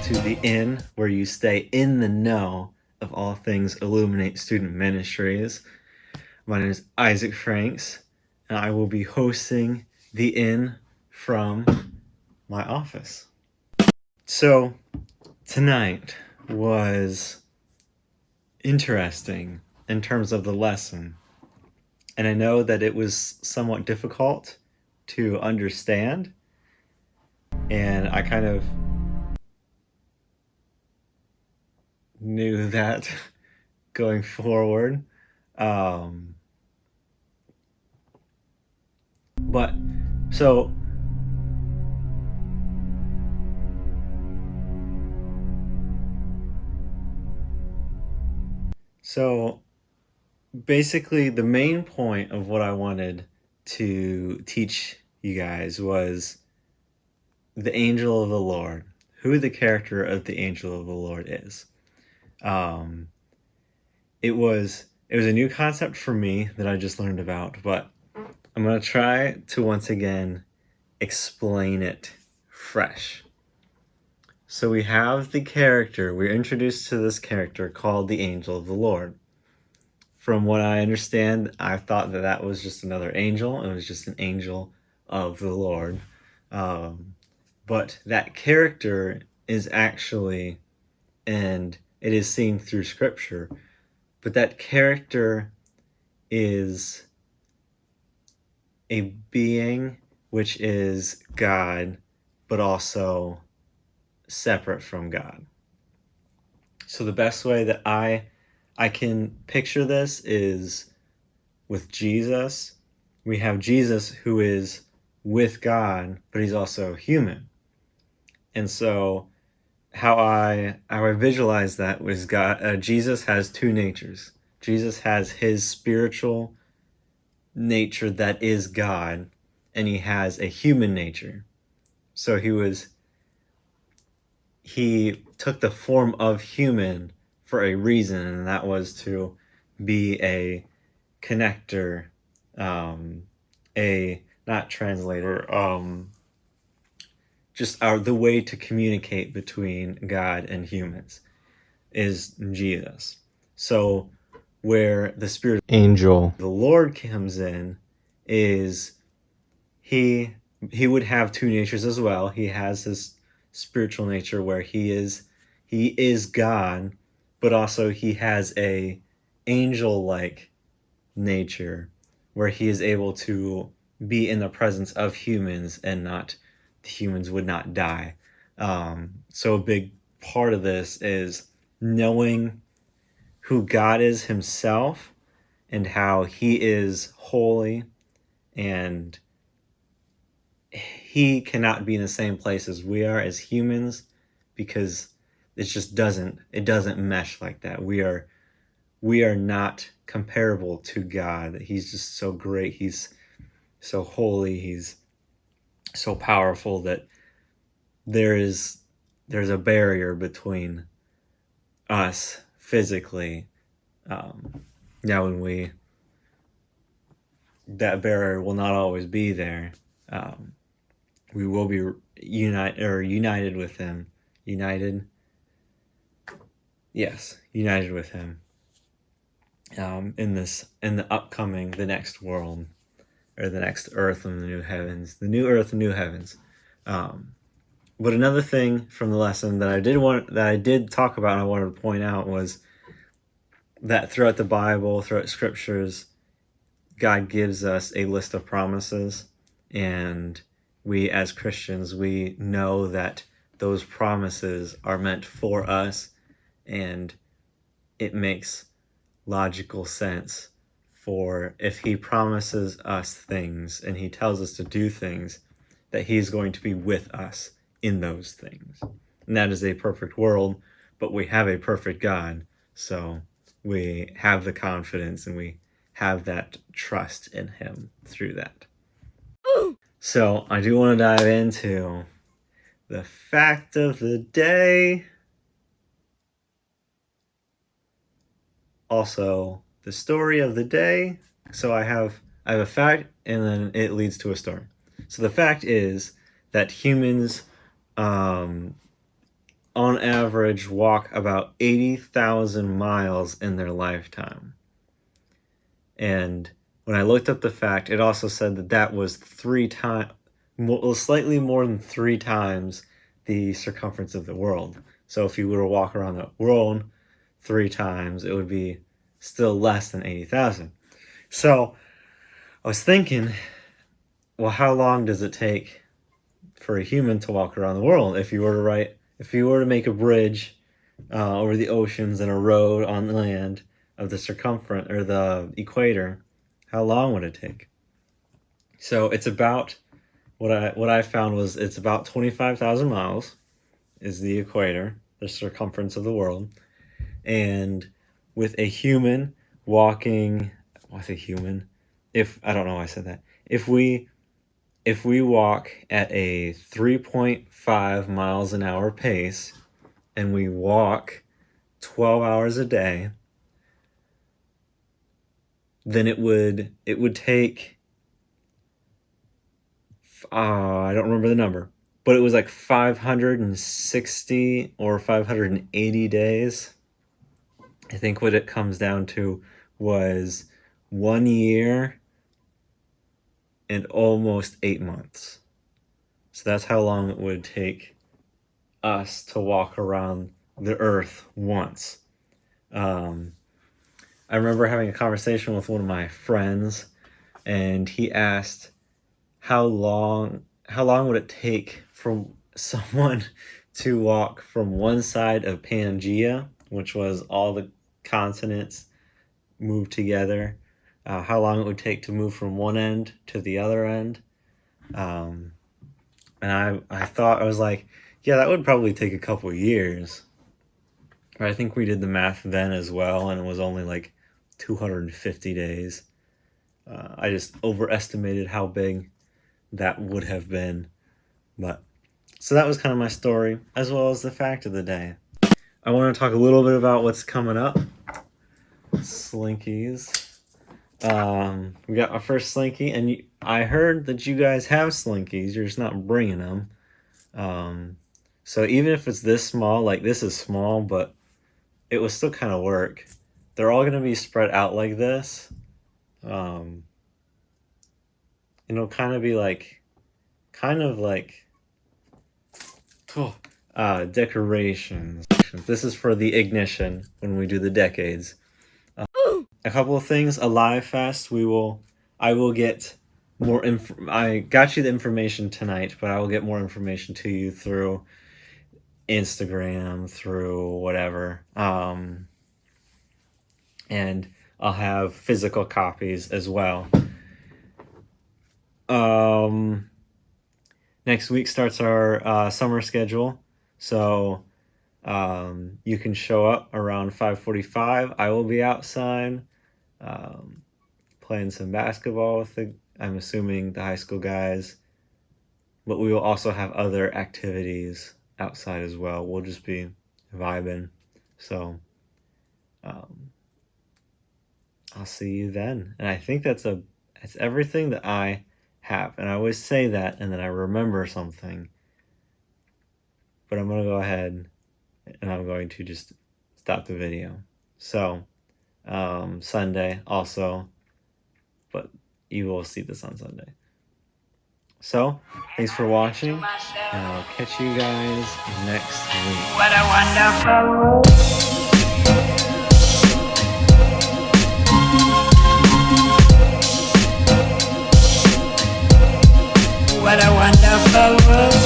to The Inn, where you stay in the know of all things Illuminate Student Ministries. My name is Isaac Franks, and I will be hosting The Inn from my office. So, tonight was interesting in terms of the lesson, and I know that it was somewhat difficult to understand, and I kind of knew that going forward. But so basically the main point of what I wanted to teach you guys was the angel of the Lord, who the character of the angel of the Lord is. It was a new concept for me that I just learned about, but I'm going to try to once again explain it fresh. So we have the character, we're introduced to this character called the angel of the Lord. From what I understand, I thought that was just another angel. It was just an angel of the Lord. But that character is actually, and it is seen through Scripture, but that character is a being which is God, but also separate from God. So the best way that I can picture this is with Jesus. We have Jesus who is with God, but he's also human. And so how I visualize that was Jesus has two natures. Jesus has his spiritual nature that is God, and he has a human nature. So he took the form of human for a reason, and that was to be a connector, not translator, the way to communicate between God and humans is Jesus. So where the spirit angel, the Lord, comes in is he would have two natures as well. He has his spiritual nature where he is God, but also he has a angel-like nature where he is able to be in the presence of humans and the humans would not die. So a big part of this is knowing who God is himself and how he is holy, and he cannot be in the same place as we are as humans because it doesn't mesh like that. We are not comparable to God. He's just so great. He's so holy. He's so powerful that there's a barrier between us physically. Now that barrier will not always be there. We will be united with him. United with him. In the next world, or the next earth and the new heavens, the new earth and new heavens. But another thing from the lesson that I did talk about and I wanted to point out was that throughout the Bible, throughout scriptures, God gives us a list of promises, and we as Christians, we know that those promises are meant for us, and it makes logical sense for if he promises us things and he tells us to do things, that he's going to be with us in those things. And that is a perfect world, but we have a perfect God, so we have the confidence and we have that trust in him through that. So I do want to dive into the fact of the day. Also, the story of the day. So I have a fact, and then it leads to a story. So the fact is that humans on average, walk about 80,000 miles in their lifetime. And when I looked up the fact, it also said that that was slightly more than 3 times the circumference of the world. So if you were to walk around the world 3 times, it would be still less than 80,000. So I was thinking, well, how long does it take for a human to walk around the world? If you were to make a bridge over the oceans and a road on the land of the circumference or the equator, how long would it take? So it's about what I found was it's about 25,000 miles is the equator, the circumference of the world, and with a human walking, what's a human? If I don't know why I said that. If we walk at a 3.5 miles an hour pace and we walk 12 hours a day, then it would take I don't remember the number, but it was like 560 or 580 days. I think what it comes down to was 1 year and almost 8 months. So that's how long it would take us to walk around the earth once. I remember having a conversation with one of my friends, and he asked how long would it take for someone to walk from one side of Pangea, which was all the continents moved together, how long it would take to move from one end to the other end. And I thought, I was like, yeah, that would probably take a couple years. But I think we did the math then as well, and it was only like 250 days. I just overestimated how big that would have been. But so that was kind of my story, as well as the fact of the day. I want to talk a little bit about what's coming up. Slinkies. We got our first Slinky, and I heard that you guys have Slinkies. You're just not bringing them. So even if it's this small, like this is small, but it will still kind of work. They're all going to be spread out like this. It'll kind of be like, decorations. This is for the ignition when we do the decades. A couple of things. A live fest. I will get more I got you the information tonight, but I will get more information to you through Instagram, through whatever. And I'll have physical copies as well. Next week starts our summer schedule, so you can show up around 5:45. I will be outside playing some basketball with I'm assuming the high school guys, but we will also have other activities outside as well. We'll just be vibing. So I'll see you then. And I think that's everything that I have. And I always say that and then I remember something. But I'm going to go ahead and I'm going to just stop the video. So Sunday also, but you will see this on Sunday. So, thanks for watching, and I'll catch you guys next week. What a wonderful world. What a wonderful world.